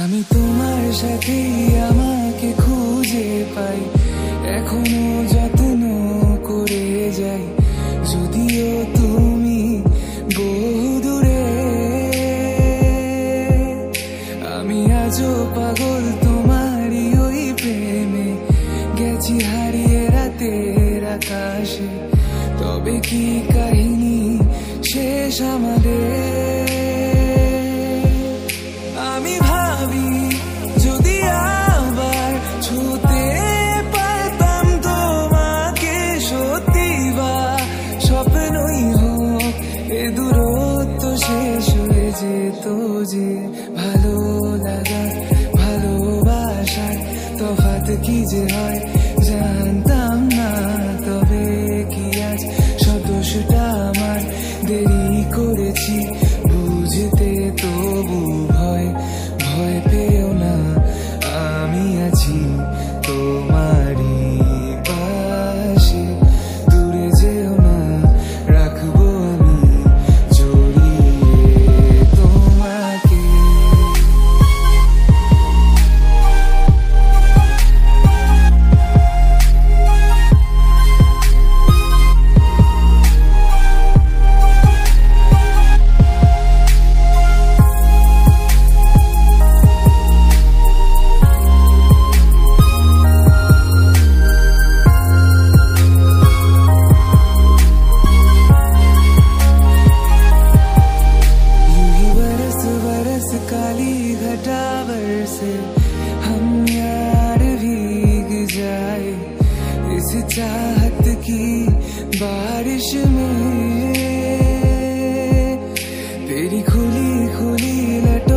আমি তোমার সাথে আমাকে খুঁজে পাই, এখনো যত্ন করে যাই, যদিও তুমি বহু দূরে। আমি আজও পাগল তোমারই ওই প্রেমে, গেছি হারিয়ে রাতের আকাশে। তবে কি কাহিনী শেষ আমাদের? আমি ভাবি যদি আবার ছুতে পারতাম তোমাকে, সত্যি বা স্বপ্নই হোক এ দূরত্ব শেষ হয়ে যেত যে। ভালো লাগা ভালোবাসার তফাৎ কি যে হয় জানতাম না, তবে কি আজ সব দোষটা আমার? দেরি করেছি বুঝতে, তবু ভয় ভয় পেও না, আমি আছি তোমারই পাশে। দূরে যেও না, রাখবো আমি জড়িয়ে তোমাকে। काली घटावर से हम यार भीग जाए इस चाहत की बारिश में। तेरी खुली खुली लटों